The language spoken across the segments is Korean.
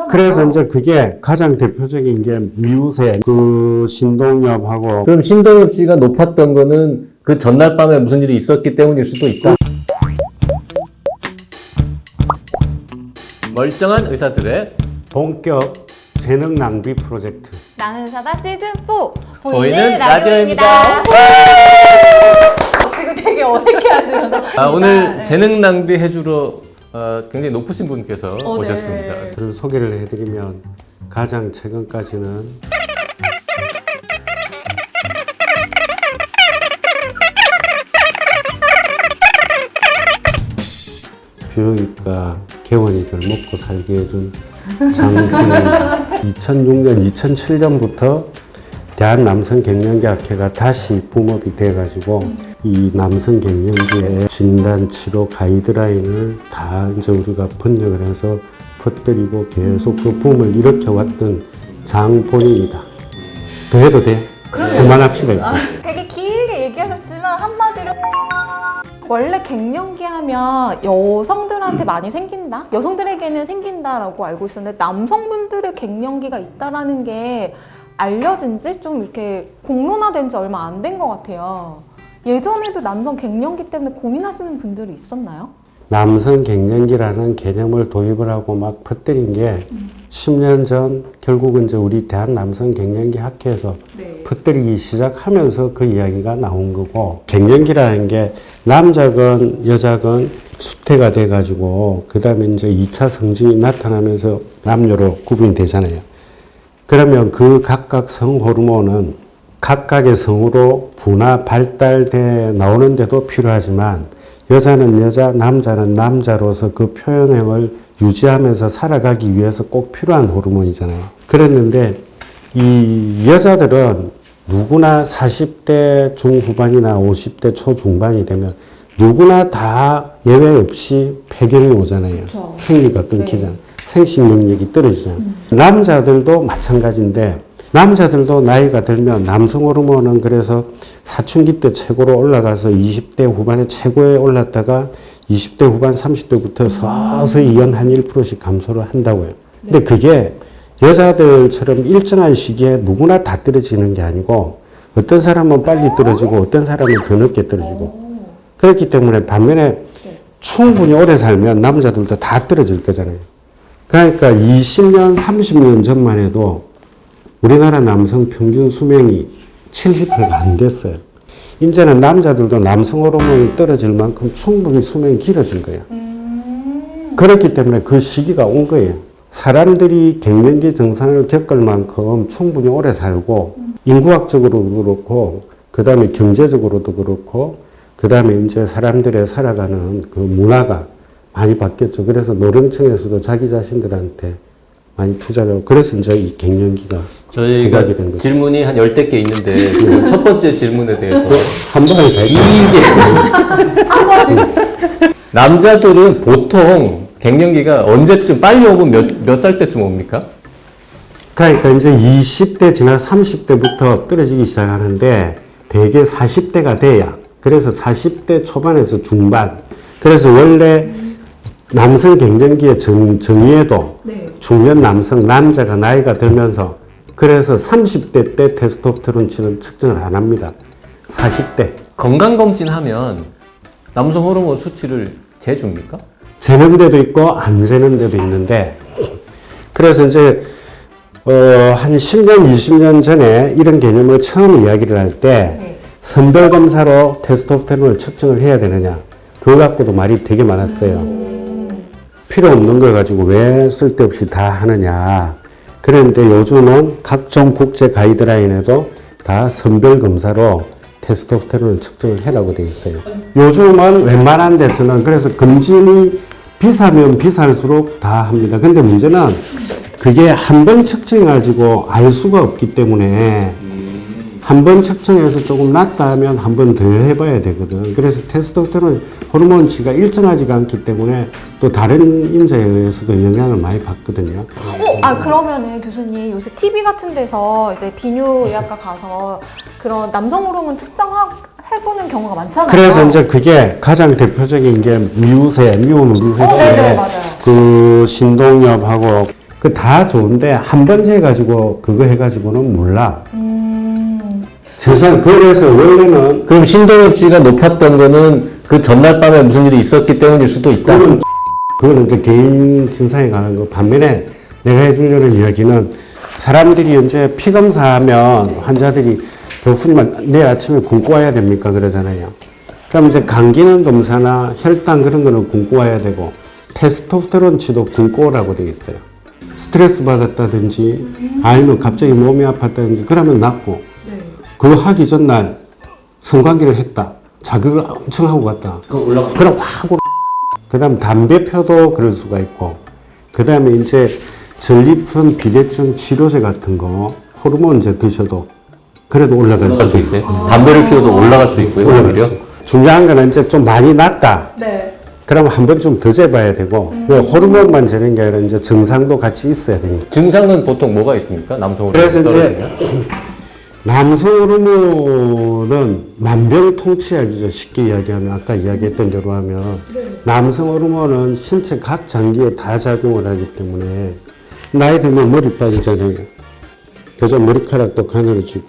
그래서 이제 그게 가장 대표적인 게 미우새, 그 신동엽하고. 그럼 신동엽 씨가 높았던 거는 그 전날 밤에 무슨 일이 있었기 때문일 수도 있다. 멀쩡한 의사들의 본격 재능 낭비 프로젝트. 나는 의사다 시즌4 보이는 라디오입니다. 지금 되게 어색해 하시면서 오늘 재능 낭비 해주러 굉장히 높으신 분께서 오셨습니다. 네. 그를 소개를 해드리면 가장 최근까지는 비뇨기과 개원이들 먹고 살게 해준 장군이 2006년, 2007년부터 대한남성갱년기학회가 다시 붐업이 돼가지고 이 남성갱년기의 진단, 치료 가이드라인을 다 이제 우리가 번역을 해서 퍼뜨리고 계속 그 붐을 일으켜왔던 장본인이다. 더 해도 돼? 그만합시다. 이제. 되게 길게 얘기하셨지만 한마디로 원래 갱년기 하면 여성들한테 많이 생긴다? 여성들에게는 생긴다라고 알고 있었는데 남성분들의 갱년기가 있다라는 게 알려진 지 좀 이렇게 공론화된 지 얼마 안 된 것 같아요. 예전에도 남성 갱년기 때문에 고민하시는 분들이 있었나요? 남성 갱년기라는 개념을 도입을 하고 막 퍼뜨린 게 10년 전 결국은 이제 우리 대한남성갱년기 학회에서 퍼뜨리기 시작하면서 그 이야기가 나온 거고, 갱년기라는 게 남자건 여자건 수태가 돼가지고 그 다음에 이제 2차 성징이 나타나면서 남녀로 구분이 되잖아요. 그러면 그 각각 성 호르몬은 각각의 성으로 분화 발달돼 나오는데도 필요하지만 여자는 여자, 남자는 남자로서 그 표현형을 유지하면서 살아가기 위해서 꼭 필요한 호르몬이잖아요. 그랬는데 이 여자들은 누구나 40대 중후반이나 50대 초중반이 되면 누구나 다 예외 없이 폐경이 오잖아요. 그렇죠. 생리가 끊기잖아요. 생식 능력이 떨어지잖아요. 남자들도 마찬가지인데 남자들도 나이가 들면 남성 호르몬은 그래서 사춘기 때 최고로 올라가서 20대 후반에 최고에 올랐다가 20대 후반 30대부터 서서히 연 한 1%씩 감소를 한다고요. 근데 그게 여자들처럼 일정한 시기에 누구나 다 떨어지는 게 아니고 어떤 사람은 빨리 떨어지고 어떤 사람은 더 늦게 떨어지고 그렇기 때문에 반면에 충분히 오래 살면 남자들도 다 떨어질 거잖아요. 그러니까 20년, 30년 전만 해도 우리나라 남성 평균 수명이 70세가 안 됐어요. 이제는 남자들도 남성 호르몬이 떨어질 만큼 충분히 수명이 길어진 거예요. 그렇기 때문에 그 시기가 온 거예요. 사람들이 갱년기 증상을 겪을 만큼 충분히 오래 살고 인구학적으로도 그렇고 그 다음에 경제적으로도 그렇고 그 다음에 이제 사람들의 살아가는 그 문화가 많이 바뀌었죠. 그래서 노령층에서도 자기 자신들한테 많이 투자를 하고 그래서 이제 이 갱년기가 저희가 부각이 된 거죠. 질문이 한 10대 개 있는데 첫 번째 질문에 대해서 한 번에 다 이게 남자들은 보통 갱년기가 언제쯤 빨리 오고 몇 살 때쯤 옵니까? 그러니까 이제 20대 지나 30대부터 떨어지기 시작하는데 대개 40대가 돼야 그래서 40대 초반에서 중반 그래서 원래 남성 갱년기의 정의에도 중년 남성 남자가 나이가 들면서 그래서 30대 때 테스토스테론치는 측정을 안 합니다. 40대 건강검진하면 남성 호르몬 수치를 재줍니까? 재는 데도 있고 안 재는 데도 있는데 그래서 이제 한 10년, 20년 전에 이런 개념을 처음 이야기를 할 때 선별검사로 테스토스테론을 측정을 해야 되느냐 그거 갖고도 말이 되게 많았어요. 필요 없는 걸 가지고 왜 쓸데없이 다 하느냐. 그런데 요즘은 각종 국제 가이드라인에도 다 선별검사로 테스토스테론을 측정을 해라고 되어 있어요. 요즘은 웬만한 데서는 그래서 검진이 비싸면 비쌀수록 다 합니다. 근데 문제는 그게 한 번 측정해가지고 알 수가 없기 때문에 한 번 측정해서 조금 낮다 하면 한 번 더 해봐야 되거든. 그래서 테스토스테론 호르몬치가 일정하지가 않기 때문에 또 다른 인자에 의해서도 영향을 많이 받거든요. 그러면은 교수님 요새 TV 같은 데서 이제 비뇨의학과 가서 그런 남성 호르몬 측정해보는 경우가 많잖아요. 그래서 이제 그게 가장 대표적인 게 미운 우리새인데 네네, 맞아요. 그 신동엽하고 그 다 좋은데 한 번 재가지고 그거 해가지고는 몰라. 최소한 그래서 원래는 그럼 신동엽 씨가 높았던 거는 그 전날 밤에 무슨 일이 있었기 때문일 수도 있다. 그거는 이제 개인 증상에 관한 거. 반면에 내가 해주려는 이야기는 사람들이 이제 피 검사하면 환자들이 교수님 내일 아침에 굶고 와야 됩니까? 그러잖아요. 그럼 이제 감기는 검사나 혈당 그런 거는 굶고 와야 되고 테스토스테론치도 굶고 오라고 되어 있어요. 스트레스 받았다든지 아니면 갑자기 몸이 아팠다든지 그러면 낫고 그거 하기 전날 성관계를 했다. 자극을 엄청 하고 갔다. 그럼 확 그 다음 담배 펴도 그럴 수가 있고 그 다음에 이제 전립선 비대증 치료제 같은 거 호르몬제 드셔도 그래도 올라갈 수 있어요. 담배를 피워도 올라갈 수 있고요. 오히려. 중요한 거는 이제 좀 많이 났다. 네. 그럼 한 번 좀 더 재봐야 되고 왜 호르몬만 재는 게 아니라 이제 증상도 같이 있어야 되니까. 증상은 보통 뭐가 있습니까? 남성 호르몬. 그래서 이제 남성 호르몬은 만병통치약이죠. 쉽게 이야기하면 아까 이야기했던 대로 하면 남성 호르몬은 신체 각 장기에 다 작용을 하기 때문에 나이 들면 머리 빠지잖아요. 그래서 머리카락도 가늘어지고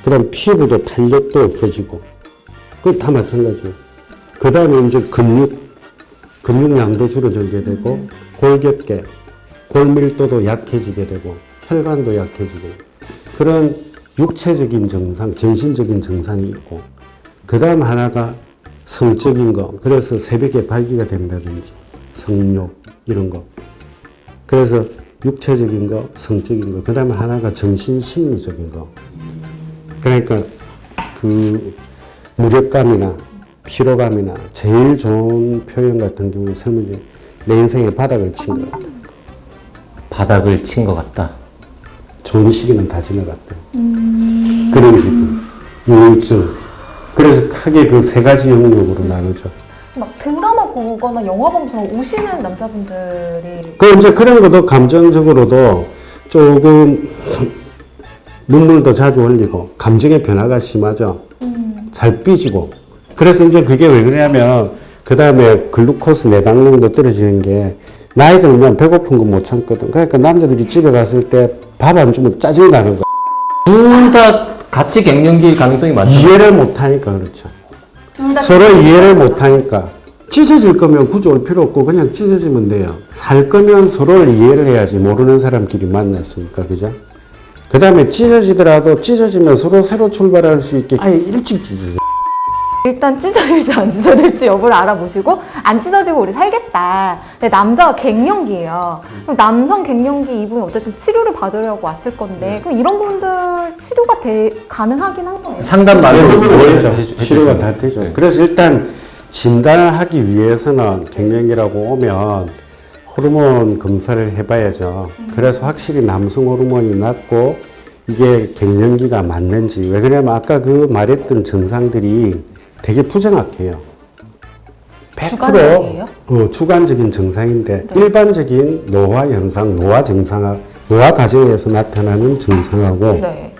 그다음 피부도 탄력도 없어지고 그거 다 마찬가지예요. 그 다음에 이제 근육량도 줄어들게 되고 골격계, 골밀도도 약해지게 되고 혈관도 약해지고 그런 육체적인 증상, 정신적인 증상이 있고 그 다음 하나가 성적인 거. 그래서 새벽에 발기가 된다든지 성욕 이런 거. 그래서 육체적인 거, 성적인 거. 그 다음에 하나가 정신심리적인 거. 그러니까 그 무력감이나 피로감이나 제일 좋은 표현 같은 경우 설문지 내 인생에 바닥을 친 것 같다. 바닥을 친 것 같다. 좋은 시기는 다 지나갔다. 그런 기분, 우울증. 그래서 크게 그 세 가지 영역으로 나누죠. 막 드라마 보거나 영화 보면서 우시는 남자분들이 그 이제 그런 것도 감정적으로도 조금 눈물도 자주 흘리고 감정의 변화가 심하죠. 잘 삐지고. 그래서 이제 그게 왜 그러냐면 그 다음에 글루코스 내당량도 떨어지는 게 나이 들면 배고픈 거 못 참거든. 그러니까 남자들이 집에 갔을 때 밥 안 주면 짜증이 나는 거야. 둘 다 같이 갱년기일 가능성이 많죠. 이해를 못 하니까 그렇죠. 둘 다 서로 이해를 못 하니까 찢어질 거면 굳이 올 필요 없고 그냥 찢어지면 돼요. 살 거면 서로를 이해를 해야지. 모르는 사람끼리 만났으니까 그죠? 그 다음에 찢어지더라도 찢어지면 서로 새로 출발할 수 있게 아예 일찍 찢어져. 일단 찢어질지 안 찢어질지 여부를 알아보시고 안 찢어지고 우리 살겠다. 근데 남자가 갱년기예요. 그럼 남성 갱년기 이분이 어쨌든 치료를 받으려고 왔을 건데 그럼 이런 분들 치료가 가능하긴 한 거예요. 상담 말고 되죠. 치료가 다 되죠. 네. 그래서 일단 진단을 하기 위해서는 갱년기라고 오면 호르몬 검사를 해봐야죠. 그래서 확실히 남성 호르몬이 낮고 이게 갱년기가 맞는지. 왜 그러냐면 아까 그 말했던 증상들이 되게 부정확해요. 100% 주관적이에요? 주관적인 증상인데 일반적인 노화 현상, 노화 증상, 노화 과정에서 나타나는 증상하고 네.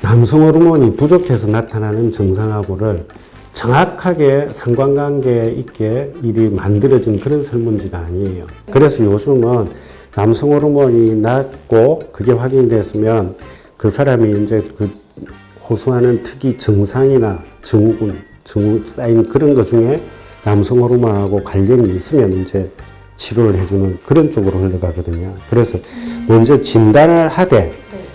남성 호르몬이 부족해서 나타나는 증상하고를 정확하게 상관관계 있게 일이 만들어진 그런 설문지가 아니에요. 그래서 요즘은 남성 호르몬이 낮고 그게 확인이 됐으면 그 사람이 이제 그 호소하는 특이 증상이나 증후군, 증후 쌓인 그런 것 중에 남성 호르몬하고 관련이 있으면 이제 치료를 해주는 그런 쪽으로 흘러가거든요. 그래서 먼저 진단을 하되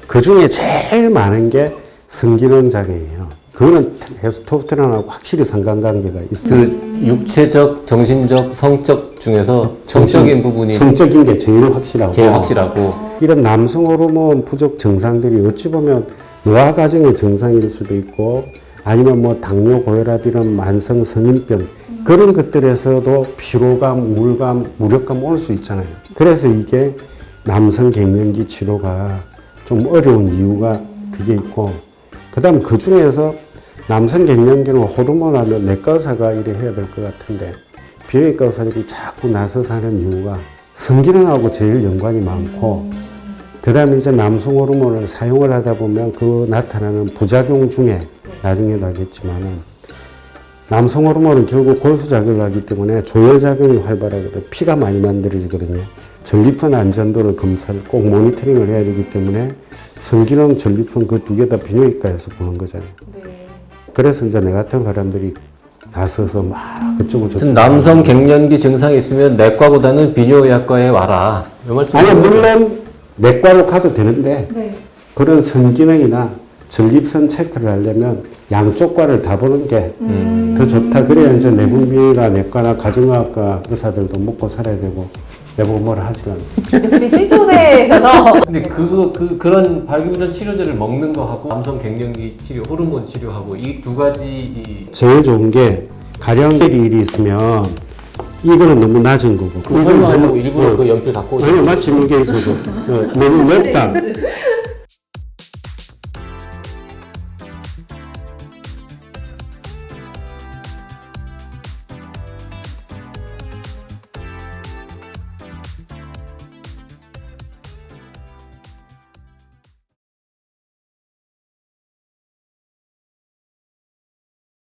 그 중에 제일 많은 게 성기능 장애예요. 그거는 테스토스테론하고 확실히 상관관계가 있어요. 그 육체적, 정신적, 성적 중에서 정적인 부분이 성적인 게 제일 확실하고 제일 확실하고 이런 남성 호르몬 부족 증상들이 어찌 보면 노화 과정의 증상일 수도 있고 아니면 뭐 당뇨, 고혈압 이런 만성 성인병 그런 것들에서도 피로감, 우울감, 무력감 올 수 있잖아요. 그래서 이게 남성 갱년기 치료가 좀 어려운 이유가 그게 있고 그 다음 그 중에서 남성 갱년기는 호르몬 하면 내과 의사가 이래 해야 될 것 같은데 비외과 의사들이 자꾸 나서서 하는 이유가 성기능하고 제일 연관이 많고 그 다음에 이제 남성 호르몬을 사용을 하다 보면 그 나타나는 부작용 중에 나중에도 하겠지만은 남성 호르몬은 결국 골수 작용을 하기 때문에 조혈 작용이 활발하거든요. 피가 많이 만들어지거든요. 전립선 안전도를 검사를 꼭 모니터링을 해야 되기 때문에 성기능, 전립선 그 두 개 다 비뇨기과에서 보는 거잖아요. 그래서 이제 내 같은 사람들이 나서서 막 그쪽으로 하여튼 남성 갱년기 증상이 있으면 내과보다는 비뇨의학과에 와라. 이 말씀. 아니 물론 내과로 가도 되는데 그런 성기능이나 전립선 체크를 하려면 양쪽 과를 다 보는 게 더 좋다. 그래야 이제 내분비나 내과나 가정의학과 의사들도 먹고 살아야 되고 내보고 뭐라 하지 않아. 역시 시조세셔서 근데 그런 발기부전 치료제를 먹는 거 하고 남성 갱년기 치료, 호르몬 치료하고 이 두 가지 제일 좋은 게 가령 일이 있으면 이거는 너무 낮은 거고 설명하려고 일부러 그 연필 갖고 아니 마치 이게 있어도 너무 넓다.